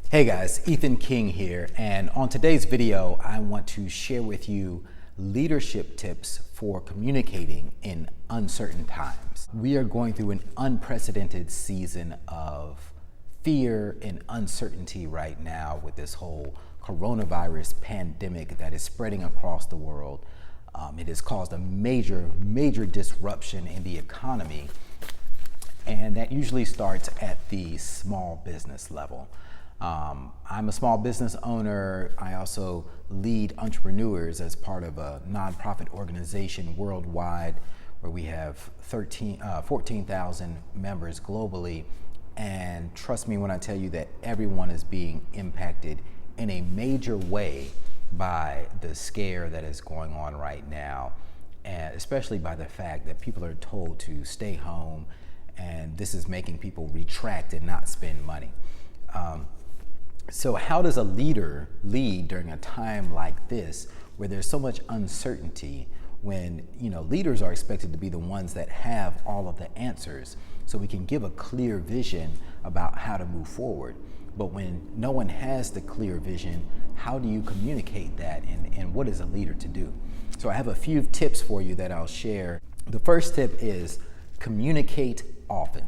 Hey guys, Ethan King here, and on today's video, I want to share with you leadership tips for communicating in uncertain times. We are going through an unprecedented season of fear and uncertainty right now with this whole coronavirus pandemic that is spreading across the world. It has caused a major disruption in the economy, and that usually starts at the small business level. I'm a small business owner. I also lead entrepreneurs as part of a nonprofit organization worldwide where we have 14,000 members globally. And trust me when I tell you that everyone is being impacted in a major way by the scare that is going on right now, and especially by the fact that people are told to stay home, and this is making people retract and not spend money. So how does a leader lead during a time like this where there's so much uncertainty, when leaders are expected to be the ones that have all of the answers so we can give a clear vision about how to move forward? But when no one has the clear vision, how do you communicate that, and what is a leader to do? So I have a few tips for you that I'll share. The first tip is communicate often.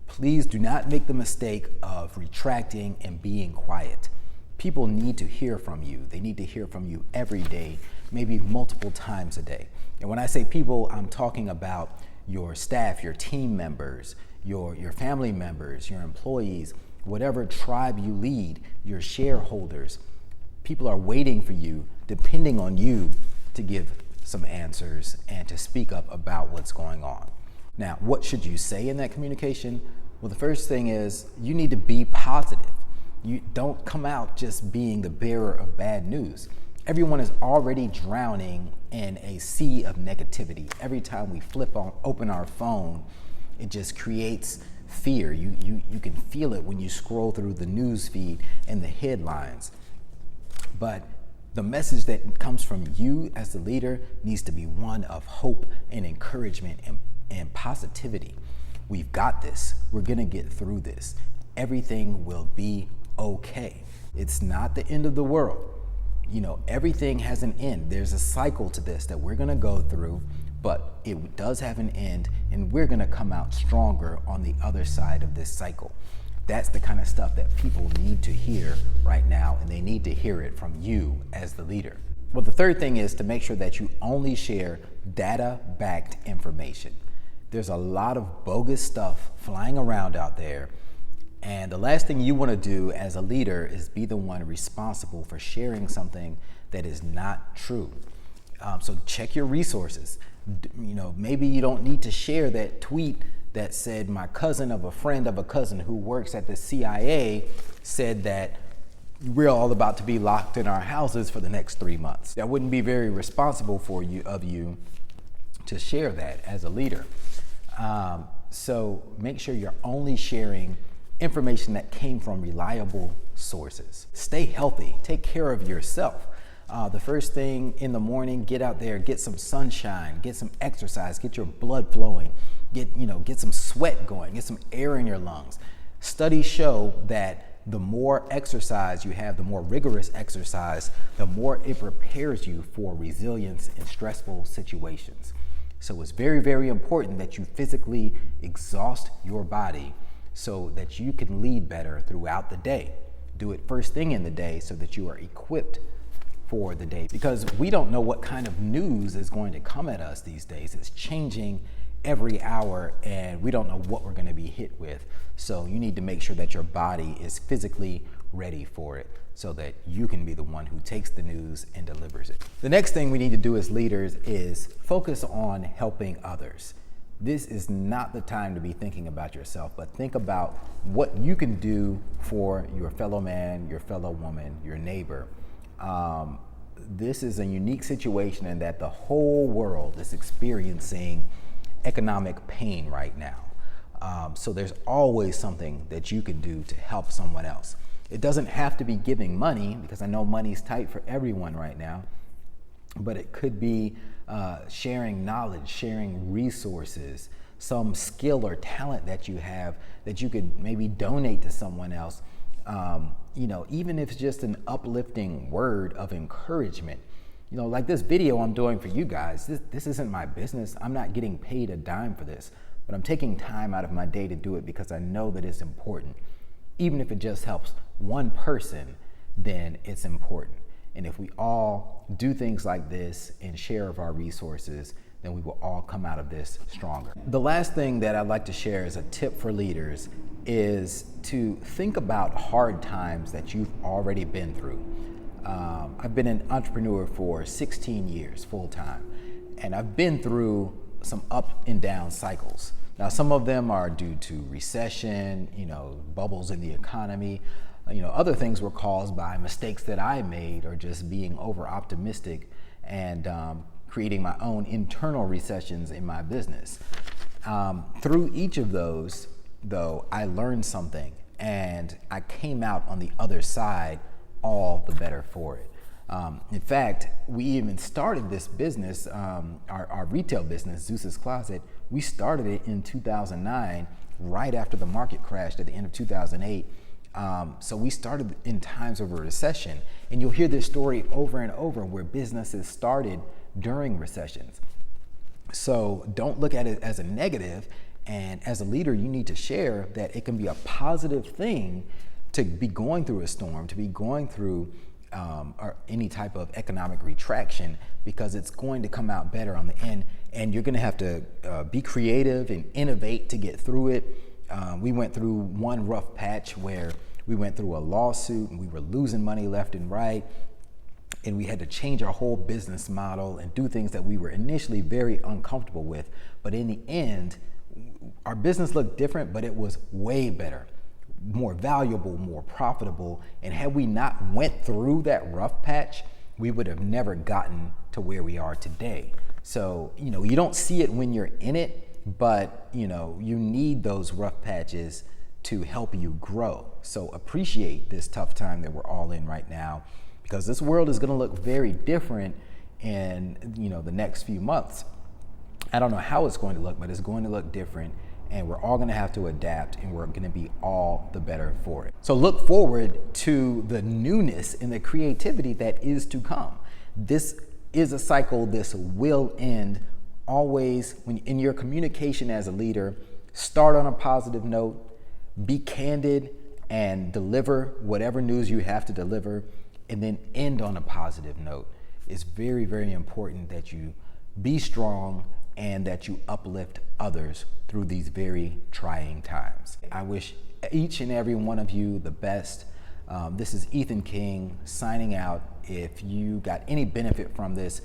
Please do not make the mistake of retracting and being quiet. People need to hear from you. They need to hear from you every day, maybe multiple times a day. And when I say people, I'm talking about your staff, your team members, your family members, your employees, whatever tribe you lead, your shareholders. People are waiting for you, depending on you to give some answers and to speak up about what's going on. Now, what should you say in that communication? Well, the first thing is you need to be positive. You don't come out just being the bearer of bad news. Everyone is already drowning in a sea of negativity. Every time we open our phone, it just creates fear. You can feel it when you scroll through the news feed and the headlines. But the message that comes from you as the leader needs to be one of hope and encouragement and positivity. We've got this. We're gonna get through this. Everything will be okay. It's not the end of the world. Everything has an end. There's a cycle to this that we're gonna go through, but it does have an end, and we're gonna come out stronger on the other side of this cycle. That's the kind of stuff that people need to hear right now, and they need to hear it from you as the leader. Well, the third thing is to make sure that you only share data-backed information. There's a lot of bogus stuff flying around out there, and the last thing you want to do as a leader is be the one responsible for sharing something that is not true. So check your resources. Maybe you don't need to share that tweet that said my cousin of a friend of a cousin who works at the CIA said that we're all about to be locked in our houses for the next 3 months. That wouldn't be very responsible of you to share that as a leader. So make sure you're only sharing information that came from reliable sources. Stay healthy. Take care of yourself. The first thing in the morning, get out there, get some sunshine, get some exercise, get your blood flowing, get some sweat going, get some air in your lungs. Studies show that the more exercise you have, the more rigorous exercise, the more it prepares you for resilience in stressful situations. So it's very important that you physically exhaust your body so that you can lead better throughout the day. Do it first thing in the day so that you are equipped for the day, because we don't know what kind of news is going to come at us these days. It's changing every hour, and we don't know what we're going to be hit with. So you need to make sure that your body is physically ready for it so that you can be the one who takes the news and delivers it. The next thing we need to do as leaders is focus on helping others. This is not the time to be thinking about yourself, but think about what you can do for your fellow man, your fellow woman, your neighbor. This is a unique situation in that the whole world is experiencing economic pain right now. So there's always something that you can do to help someone else. It doesn't have to be giving money, because I know money's tight for everyone right now, but it could be sharing knowledge, sharing resources, some skill or talent that you have that you could maybe donate to someone else. even if it's just an uplifting word of encouragement. Like this video I'm doing for you guys, this isn't my business. I'm not getting paid a dime for this, but I'm taking time out of my day to do it because I know that it's important. Even if it just helps one person, then it's important. And if we all do things like this and share of our resources, then we will all come out of this stronger. The last thing that I'd like to share as a tip for leaders is to think about hard times that you've already been through. I've been an entrepreneur for 16 years full time, and I've been through some up and down cycles. Now, some of them are due to recession, bubbles in the economy. Other things were caused by mistakes that I made or just being over optimistic and creating my own internal recessions in my business. Through each of those, though, I learned something and I came out on the other side all the better for it. In fact, we even started this business, our retail business, Zeus Closet. We started it in 2009, right after the market crashed at the end of 2008. So we started in times of a recession, and you'll hear this story over and over where businesses started during recessions. So don't look at it as a negative, and as a leader, you need to share that it can be a positive thing to be going through a storm, to be going through or any type of economic retraction, because it's going to come out better on the end, and you're going to have to be creative and innovate to get through it. We went through one rough patch where we went through a lawsuit and we were losing money left and right, and we had to change our whole business model and do things that we were initially very uncomfortable with. But in the end, our business looked different, but it was way better, more valuable, more profitable. And had we not went through that rough patch, we would have never gotten to where we are today. So, you don't see it when you're in it, but you need those rough patches to help you grow. So appreciate this tough time that we're all in right now, because this world is going to look very different in the next few months. I don't know how it's going to look, but it's going to look different, and we're all going to have to adapt, and we're going to be all the better for it. So look forward to the newness and the creativity that is to come. This is a cycle. This will end. Always, when in your communication as a leader, start on a positive note, be candid, and deliver whatever news you have to deliver, and then end on a positive note. It's very, very important that you be strong and that you uplift others through these very trying times. I wish each and every one of you the best. This is Ethan King signing out. If you got any benefit from this,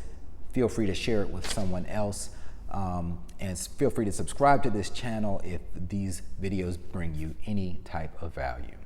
feel free to share it with someone else. And feel free to subscribe to this channel if these videos bring you any type of value.